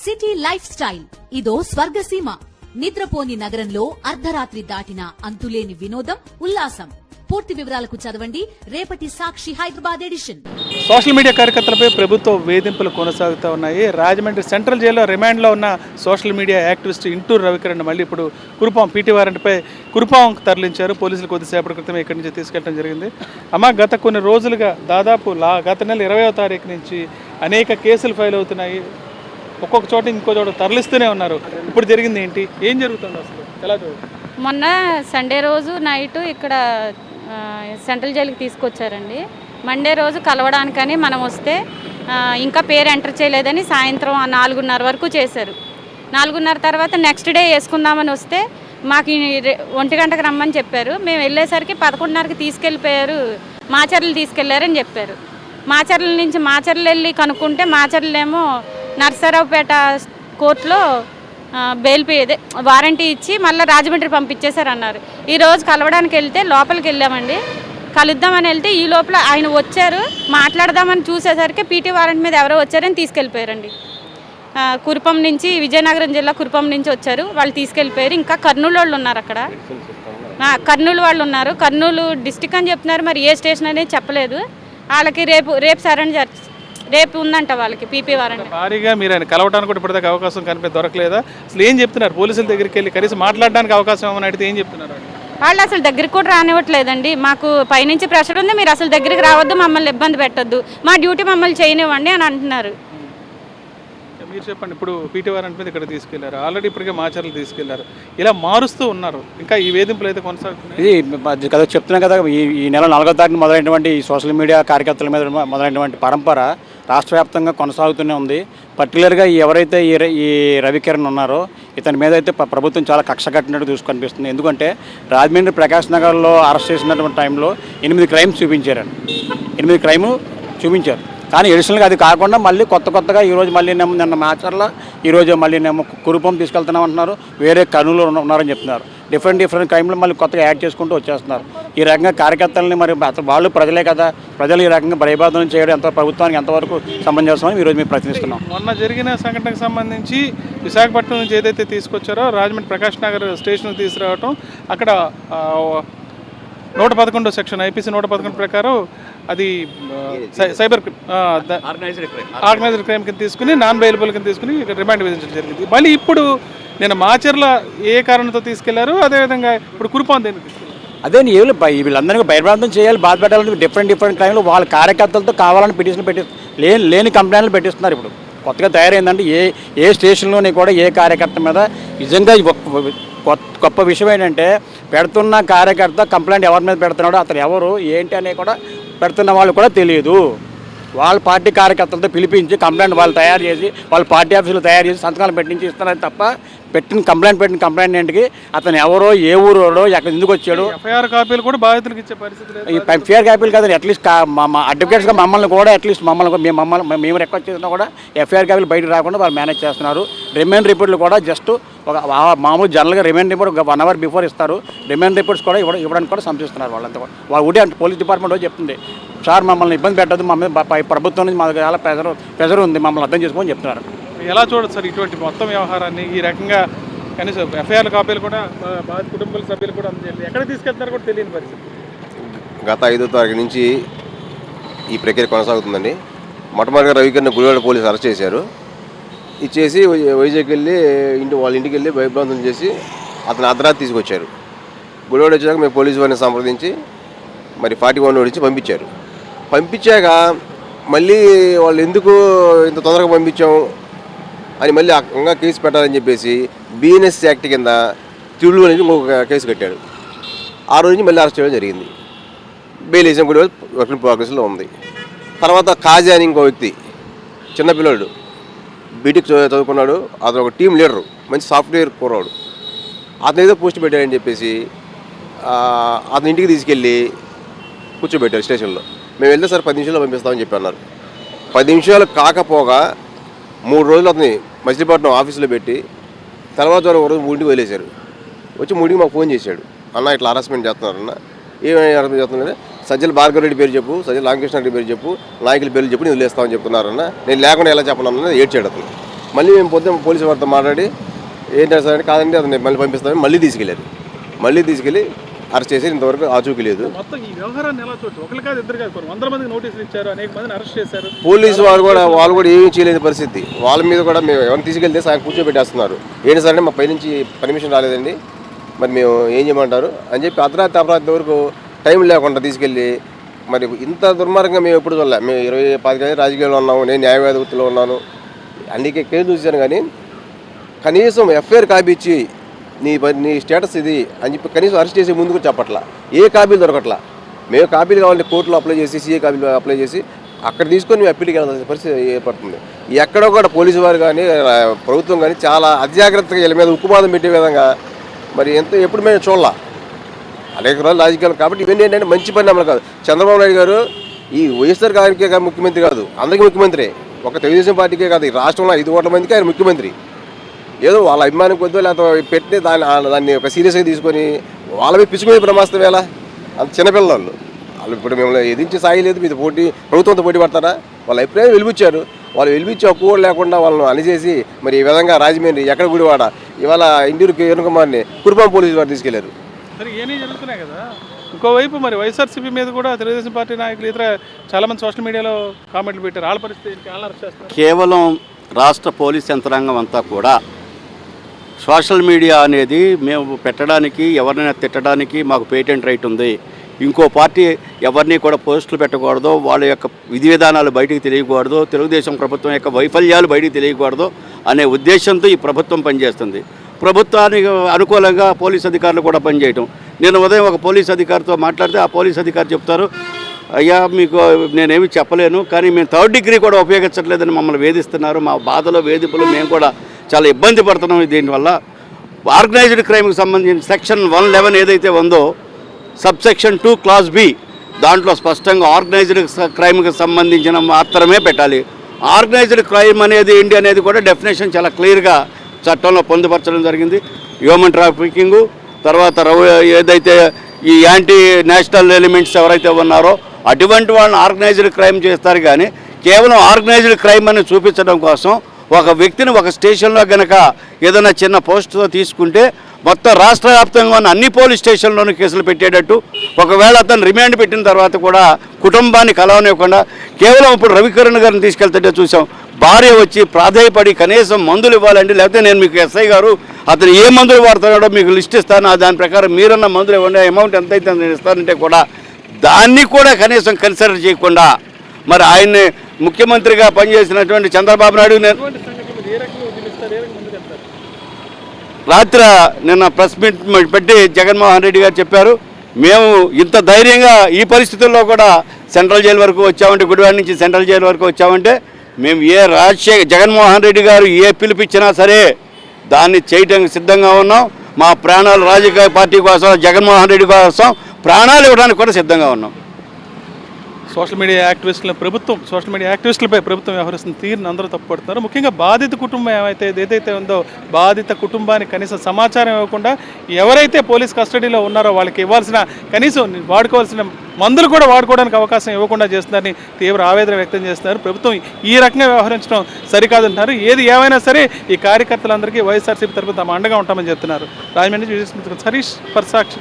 City life style ఇదో స్వర్గసీమ. నిద్రపోని నగరంలో అర్ధరాత్రి దాటిన అంతులేని వినోదం, ఉల్లాసం. పూర్తి వివరాలకు చదవండి రేపటి Sakshi Hyderabad edition. Social media కార్యకర్తలపై ప్రభుత్వ వేధింపులు కొనసాగుతూ ఉన్నాయి. రాజమండ్రి సెంట్రల్ జైల్లో రిమాండ్లో ఉన్న social media activist Intur Ravikiran మళ్ళీ ఇప్పుడు కురుపాం పీటీ వారెంట్పై కురుపాం తరలించారు. పోలీసులు కొద్దిసేపటి క్రితమే ఇక్కడి నుంచి తీసుకెళ్లడం జరిగింది. గత కొన్ని రోజులుగా దాదాపు గత నెల 20వ తారీఖు నుంచి అనేక కేసులు ఫైల్ అవుతున్నాయి. ఒక్కొక్క చోట ఇంకో చోట తరలిస్తూనే ఉన్నారు. ఇప్పుడు జరిగింది ఏంటి, ఏం జరుగుతుంది అసలు, ఎలా జరుగుతుంది? మొన్న సండే రోజు నైట్ ఇక్కడ సెంట్రల్ జైలుకి తీసుకొచ్చారండి. మండే రోజు కలవడానికని మనం వస్తే ఇంకా పేరు ఎంటర్ చేయలేదని సాయంత్రం 4:30 వరకు చేశారు. 4:30 తర్వాత నెక్స్ట్ డే వేసుకుందామని వస్తే మాకు 1 గంటకు రమ్మని చెప్పారు. మేము వెళ్ళేసరికి 11:30కి తీసుకెళ్ళిపోయారు, మాచర్లు తీసుకెళ్లారని చెప్పారు. మాచర్ల నుంచి మాచర్లు వెళ్ళి కనుక్కుంటే మాచర్లేమో నర్సరావుపేట కోర్టులో బెయిల్ వారంటీ ఇచ్చి మళ్ళీ రాజమండ్రి పంపించేశారన్నారు. ఈరోజు కలవడానికి వెళ్తే లోపలికి వెళ్ళామండి. కలుద్దామని వెళ్తే ఈ లోపల ఆయన వచ్చారు. మాట్లాడదామని చూసేసరికి పీటీ వారెంట్ మీద ఎవరో వచ్చారని తీసుకెళ్ళిపోయారండి. కురుపం నుంచి, విజయనగరం జిల్లా కురుపం నుంచి వచ్చారు, వాళ్ళు తీసుకెళ్ళిపోయారు. ఇంకా కర్నూలు వాళ్ళు ఉన్నారు, అక్కడ కర్నూలు వాళ్ళు ఉన్నారు. కర్నూలు డిస్టిక్ అని చెప్తున్నారు, మరి ఏ స్టేషన్ అనేది చెప్పలేదు. వాళ్ళకి రేపు సరెండర్ రేపు ఉందంట వాళ్ళకి పీపీ వారెంట్. భారీగా మీరు ఆయన కలవడానికి కూడా ఇప్పటిదాకా అవకాశం దొరకలేదా? అసలు ఏం చెప్తున్నారు? పోలీసుల దగ్గరికి వెళ్ళి కనీసం మాట్లాడడానికి అవకాశం ఏమని అడిగితే ఏం చెప్తున్నారు? వాళ్ళు అసలు దగ్గరికి కూడా రానివ్వట్లేదండి. మాకు పైనుంచి ప్రెషర్ ఉంది, మీరు అసలు దగ్గరికి రావద్దు, మమ్మల్ని ఇబ్బంది పెట్టద్దు, మా డ్యూటీ మమ్మల్ని చేయనివ్వండి అని అంటున్నారు. మీరు చెప్పండి, ఇప్పుడు పీటీ వారెంట్ మీద ఇక్కడ తీసుకెళ్లారు, ఆల్రెడీ ఇప్పటికే మాచర్లు తీసుకెళ్లారు, ఇలా మారుస్తూ ఉన్నారు, ఇంకా ఈ వేధింపులు అయితే కొనసాగుతున్నాయి. ఇది కదా చెప్తున్నాం కదా, ఈ నెల 4వ తారీఖున మొదలైనటువంటి ఈ సోషల్ మీడియా కార్యకర్తల మీద మొదలైనటువంటి పరంపర రాష్ట్ర వ్యాప్తంగా కొనసాగుతూనే ఉంది. పర్టికులర్గా ఎవరైతే ఈ రవికిరణ్ ఉన్నారో ఇతని మీద అయితే ప్రభుత్వం చాలా కక్ష కట్టినట్టు కనిపిస్తుంది. ఎందుకంటే రాజమండ్రి ప్రకాష్ నగర్లో అరెస్ట్ చేసినటువంటి టైంలో 8 క్రైమ్స్ చూపించారండి. 8 క్రైమ్ చూపించారు. కానీ ఎడిషనల్గా అది కాకుండా మళ్ళీ కొత్తగా ఈరోజు మళ్ళీ నిన్న మాచర్ల, ఈరోజు మళ్ళీ కురుపం తీసుకెళ్తున్నాం అంటున్నారు, వేరే కర్నూలు ఉన్నారని చెప్తున్నారు. డిఫరెంట్ క్రైమ్లు మళ్ళీ కొత్తగా యాడ్ చేసుకుంటూ వచ్చేస్తున్నారు. ఈ రకంగా కార్యకర్తలని మరి వాళ్ళు ప్రజలే కదా, ప్రజలు ఈ రకంగా భయబాధనం చేయడం ఎంత ప్రభుత్వానికి ఎంతవరకు సమంజసమని ఈరోజు మేము ప్రశ్నిస్తున్నాం. మొన్న జరిగిన సంఘటనకు సంబంధించి విశాఖపట్నం నుంచి ఏదైతే తీసుకొచ్చారో రాజమండ్రి ప్రకాష్ నగర్ స్టేషన్కి తీసుకురావటం, అక్కడ 111 సెక్షన్ ఐపీసీ 111 ప్రకారం అది సైబర్ ఆర్గనైజ్డ్ క్రైమ్ కింద తీసుకుని నాన్ బెయిలబుల్ కింద తీసుకుని రిమాండ్ విధించడం జరిగింది. మళ్ళీ ఇప్పుడు నేను మాచర్ల ఏ కారణంతో తీసుకెళ్లారు, అదేవిధంగా ఇప్పుడు కురుపాం దేనికి తీసుకెళ్ళారు? అదే వీళ్ళందరినీ భయభ్రాంతం చేయాలి, బాధ పెట్టాలని డిఫరెంట్ క్రైమ్లు వాళ్ళ కార్యకర్తలతో కావాలని పిటిషన్ లేని కంప్లైంట్లు పెట్టిస్తున్నారు. ఇప్పుడు కొత్తగా తయారైందంటే ఏ స్టేషన్లోని కూడా ఏ కార్యకర్త మీద నిజంగా గొప్ప విషయం ఏంటంటే పెడుతున్న కార్యకర్త కంప్లైంట్ ఎవరి మీద పెడుతున్నాడో అతను ఎవరు ఏంటి అనే కూడా పెడుతున్న వాళ్ళు కూడా తెలియదు. వాళ్ళ పార్టీ కార్యకర్తలతో పిలిపించి కంప్లైంట్ వాళ్ళు తయారు చేసి వాళ్ళ పార్టీ ఆఫీసులు తయారు చేసి సంతకాలు పెట్టించి ఇస్తున్నారు తప్ప పెట్టిన కంప్లైంట్ ఏంటికి అతను ఎవరో ఏ ఊరోడో ఎక్కడ ఎందుకు వచ్చాడు. ఎఫ్ఐఆర్ కాపీలు కూడా బాధితులకు ఇచ్చే పరిస్థితి. ఈ ఎఫ్ఐఆర్ కాపీలు కదా, అట్లీస్ట్ అడ్వకేట్స్గా మమ్మల్ని కూడా అట్లీస్ట్ మేము రిక్వెస్ట్ చేసినా కూడా ఎఫ్ఐఆర్ కాపీలు బయటకు రాకుండా వాళ్ళు మేనేజ్ చేస్తున్నారు. రిమైండ్ రిపోర్ట్లు కూడా జస్ట్ ఒక మామూలు జనరల్గా రిమైండ్ రిపోర్ట్ 1 hour బిఫోర్ ఇస్తారు. రిమైండ్ రిపోర్ట్స్ కూడా ఇవ్వడానికి కూడా సంసిస్తున్నారు వాళ్ళంతా కూడా. వాళ్ళు ఒకటి అంటే పోలీస్ డిపార్ట్మెంట్ చెప్తుంది, సార్ మమ్మల్ని ఇబ్బంది పెట్టద్దు, మా మీద ప్రభుత్వం నుంచి మాకు చాలా ప్రెజర్ ఉంది, మమ్మల్ని అర్థం చేసుకోమని చెప్తున్నారు. ఎలా చూడదు సార్ ఇటువంటి మొత్తం వ్యవహారాన్ని? ఈ రకంగా కనీసం ఎఫ్ఐఆర్ కాపీలు కూడా బాధిత కుటుంబ సభ్యులు కూడా అందజేయాలి, ఎక్కడ తీసుకెళ్తున్నారు కూడా తెలియని పరిస్థితి. గత 5వ తారీఖు నుంచి ఈ ప్రక్రియ కొనసాగుతుందండి. మొట్టమొదటిగా రవికిరణ్ గుడివాడ పోలీసు అరెస్ట్ చేశారు. ఇచ్చేసి వైజాగ్ వెళ్ళి వాళ్ళ ఇంటికి వెళ్ళి భయభ్రాంతం చేసి అతను అర్ధరాత్రి తీసుకొచ్చారు. గుడివాడ వచ్చాక మేము పోలీసు వారిని సంప్రదించి మరి 41 ఇచ్చి పంపించారు. పంపించాక మళ్ళీ వాళ్ళు ఎందుకు ఇంత తొందరగా పంపించాము అని మళ్ళీ ఇంకా కేసు పెట్టాలని చెప్పేసి బిఎన్ఎస్ యాక్ట్ కింద తిరుడు అనేది ఇంకొక కేసు కట్టాడు. ఆ రోజు నుంచి మళ్ళీ అరెస్ట్ చేయడం జరిగింది. బెయిల్ వేసాం కూడా వర్క్ ఇన్ ప్రోగ్రెస్లో ఉంది. తర్వాత కాజా అని ఇంకో వ్యక్తి చిన్నపిల్లాడు బీటెక్ చదువుకున్నాడు, అతను ఒక టీం లీడరు, మంచి సాఫ్ట్వేర్ కుర్రాడు. అతను ఏదో పోస్ట్ పెట్టాడని చెప్పేసి అతని ఇంటికి తీసుకెళ్ళి కూర్చోబెట్టారు స్టేషన్లో. మేము వెళ్తే సార్ 10 నిమిషాల్లో పంపిస్తామని చెప్పి అన్నారు. 10 నిమిషాలు కాకపోగా 3 రోజులు అతని మచిలీపట్నం ఆఫీసులో పెట్టి తర్వాత ఒక రోజు 3కి వదిలేశారు. వచ్చి 3కి మాకు ఫోన్ చేశాడు, అన్న ఇట్లా హరాస్మెంట్ చేస్తున్నారన్న. ఏమైనా హరాస్మెంట్ చేస్తున్నారంటే సజ్జల భార్గవరెడ్డి పేరు చెప్పు, సజ్జల రామకృష్ణారెడ్డి పేరు చెప్పు, నాయకుల పేర్లు చెప్పు, నేను వదిలేస్తామని చెప్తున్నారన్న. నేను లేకుండా ఎలా చెప్పనన్నా ఏడ్చాడు అతను. మళ్ళీ మేము పొద్దున్న పోలీసు వారితో మాట్లాడి ఏం చేస్తారంటే కాదండి అతన్ని మళ్ళీ పంపిస్తామని మళ్ళీ తీసుకెళ్ళారు. మళ్ళీ తీసుకెళ్ళి అరెస్ట్ చేసి ఇంతవరకు ఆచూకీ లేదు. మొత్తం ఈ వ్యవహారాన్ని ఎలా చూడచ్చు? ఒకరు కాదు, ఇద్దరు కాదు, 100 మందికి నోటీసులు ఇచ్చారు, అనేక మందిని అరెస్ట్ చేశారు. పోలీసు వాళ్ళు కూడా ఏమీ చేయలేని పరిస్థితి. వాళ్ళ మీద కూడా మేము ఎవరిని తీసుకెళ్తే సాయం కూర్చోబెట్టేస్తున్నారు. ఏంటి సార్ అంటే మా పైనుంచి పర్మిషన్ రాలేదండి, మరి మేము ఏం చేయమంటారు అని చెప్పి అర్ధరాత్రి వరకు టైం లేకుండా తీసుకెళ్ళి, మరి ఇంత దుర్మార్గంగా మేము ఎప్పుడు చూడలే. మేము 20-25 రాజకీయాల్లో ఉన్నాము, నేను న్యాయవాద వృత్తిలో ఉన్నాను, అన్నికే కేసు చూశాను. కానీ కనీసం ఎఫ్ఐఆర్ కాపీ ఇచ్చి నీ స్టేటస్ ఇది అని చెప్పి కనీసం అరెస్ట్ చేసే ముందుకు చెప్పట్లా. ఏ కాపీలు దొరకట్లా. మేము కాపీలు కావాలంటే కోర్టులో అప్లై చేసి సీఏ కాపీలు అప్లై చేసి అక్కడ తీసుకొని మేము అప్పీల్కి వెళ్ళాల్సిన పరిస్థితి ఏర్పడుతుంది. ఎక్కడో కూడా పోలీసు వారు కానీ ప్రభుత్వం కానీ చాలా అత్యాగ్రతగా వీళ్ళ మీద ఉక్కుపాదం పెట్టే విధంగా మరి ఎప్పుడు మేము చూడాల. అనేక రోజులు రాజకీయాలు కాబట్టి ఇవన్నీ ఏంటంటే మంచి పరిణామాలు కాదు. చంద్రబాబు నాయుడు గారు ఈ వైఎస్ఆర్ గారికే ముఖ్యమంత్రి కాదు, అందరికీ ముఖ్యమంత్రి. ఒక తెలుగుదేశం పార్టీకే కాదు, ఈ రాష్ట్రంలో 5 కోట్ల మందికి ఆయన ముఖ్యమంత్రి. ఏదో వాళ్ళ అభిమానం కొద్దో లేకపోతే పెట్టి దాన్ని ఒక సీరియస్గా తీసుకొని వాళ్ళ మీద పిచ్చి మీద బ్రహ్మాస్తం వేళ అంత చిన్నపిల్లలు వాళ్ళు ఇప్పుడు మిమ్మల్ని ఎదించి సాయలేదు, మీద ప్రభుత్వంతో పోటీ పడతారా? వాళ్ళ అభిప్రాయం వెలిపించారు. వాళ్ళు వెలిపించి ఒక్క కూడా లేకుండా వాళ్ళను అనిచేసి మరి ఈ విధంగా రాజమండ్రి ఎక్కడ గుడివాడ ఇవాళ ఇండియర్ కిరణ్ కుమార్ని కురుపాం పోలీసు వారు తీసుకెళ్లారు. మరి ఏమీ జరుగుతున్నాయి కదా. ఇంకోవైపు మరి వైఎస్ఆర్సీపీ మీద కూడా తెలుగుదేశం పార్టీ నాయకులు ఇతర చాలామంది సోషల్ మీడియాలో కామెంట్లు పెట్టారు. వాళ్ళ పరిస్థితి అరెస్ట్ చేస్తారు. కేవలం రాష్ట్ర పోలీస్ యంత్రాంగం అంతా కూడా సోషల్ మీడియా అనేది మేము పెట్టడానికి, ఎవరినైనా తిట్టడానికి మాకు పేటెంట్ రైట్ ఉంది. ఇంకో పార్టీ ఎవరిని కూడా పోస్టులు పెట్టకూడదు, వాళ్ళ యొక్క విధి విధానాలు బయటికి తెలియకూడదు, తెలుగుదేశం ప్రభుత్వం యొక్క వైఫల్యాలు బయటికి తెలియకూడదు అనే ఉద్దేశంతో ఈ ప్రభుత్వం పనిచేస్తుంది. ప్రభుత్వానికి అనుకూలంగా పోలీస్ అధికారులు కూడా పనిచేయటం. నేను ఉదయం ఒక పోలీస్ అధికారితో మాట్లాడితే ఆ పోలీస్ అధికారి చెప్తారు, అయ్యా మీకు నేనేమి చెప్పలేను, కానీ మేము 3rd డిగ్రీ కూడా ఉపయోగించట్లేదని మమ్మల్ని వేధిస్తున్నారు. మా బాధలో వేధింపులు మేము కూడా చాలా ఇబ్బంది పడుతున్నాం. దీనివల్ల ఆర్గనైజ్డ్ క్రైమ్కి సంబంధించిన సెక్షన్ 111 ఏదైతే ఉందో సబ్సెక్షన్ 2 క్లాస్ B దాంట్లో స్పష్టంగా ఆర్గనైజ్డ్ క్రైమ్కి సంబంధించిన మాత్రమే పెట్టాలి. ఆర్గనైజ్డ్ క్రైమ్ అనేది ఏంటి అనేది కూడా డెఫినేషన్ చాలా క్లియర్గా చట్టంలో పొందుపరచడం జరిగింది. హ్యూమన్ ట్రాఫికింగు, తర్వాత ఏదైతే ఈ యాంటీ నేషనల్ ఎలిమెంట్స్ ఎవరైతే ఉన్నారో అటువంటి వాళ్ళని ఆర్గనైజ్డ్ క్రైమ్ చేస్తారు. కానీ కేవలం ఆర్గనైజ్డ్ క్రైమ్ అని చూపించడం కోసం ఒక వ్యక్తిని ఒక స్టేషన్లో కనుక ఏదైనా చిన్న పోస్టుతో తీసుకుంటే మొత్తం రాష్ట్ర వ్యాప్తంగా ఉన్న అన్ని పోలీస్ స్టేషన్లోనూ కేసులు పెట్టేటట్టు, ఒకవేళ అతను రిమాండ్ పెట్టిన తర్వాత కూడా కుటుంబాన్ని కలవనివ్వకుండా కేవలం ఇప్పుడు రవికిరణ్ గారిని తీసుకెళ్తుంటే చూసాం. భార్య వచ్చి ప్రాధాయపడి కనీసం మందులు ఇవ్వాలండి, లేకపోతే నేను మీకు ఎస్ఐ గారు అతను ఏ మందులు వాడుతున్నాడో మీకు లిస్ట్ ఇస్తాను, దాని ప్రకారం మీరన్న మందులు ఇవ్వండి, అమౌంట్ ఎంత అయితే నేను ఇస్తానంటే కూడా దాన్ని కూడా కనీసం కన్సిడర్ చేయకుండా మరి ఆయన్ని ముఖ్యమంత్రిగా పనిచేసినటువంటి చంద్రబాబు నాయుడు రాత్రి నిన్న ప్రెస్ మీట్ పెట్టి జగన్మోహన్ రెడ్డి గారు చెప్పారు, మేము ఇంత ధైర్యంగా ఈ పరిస్థితుల్లో కూడా సెంట్రల్ జైలు వరకు వచ్చామంటే, గుడివాడ నుంచి సెంట్రల్ జైలు వరకు వచ్చామంటే మేము జగన్మోహన్ రెడ్డి గారు ఏ పిలిపించినా సరే దాన్ని చేయడానికి సిద్ధంగా ఉన్నాం. మా ప్రాణాలు రాజకీయ పార్టీ కోసం, జగన్మోహన్ రెడ్డి కోసం ప్రాణాలు ఇవ్వడానికి కూడా సిద్ధంగా ఉన్నాం. సోషల్ మీడియా యాక్టివిస్టులపై ప్రభుత్వం వ్యవహరిస్తున్న తీరును అందరూ తప్పుపడుతున్నారు. ముఖ్యంగా బాధిత కుటుంబం ఏదైతే ఉందో బాధిత కుటుంబానికి కనీసం సమాచారం ఇవ్వకుండా ఎవరైతే పోలీస్ కస్టడీలో ఉన్నారో వాళ్ళకి ఇవ్వాల్సిన కనీసం వాడుకోవాల్సిన మందులు కూడా వాడుకోవడానికి అవకాశం ఇవ్వకుండా చేస్తున్నారని తీవ్ర ఆవేదన వ్యక్తం చేస్తున్నారు. ప్రభుత్వం ఈ రకంగా వ్యవహరించడం సరికాదంటున్నారు. ఏది ఏమైనా సరే ఈ కార్యకర్తలందరికీ వైఎస్ఆర్సీపీ తరపున తమ అండగా ఉంటామని చెప్తున్నారు. రాజమండ్రి హరీష్ ఫర్ సాక్షి.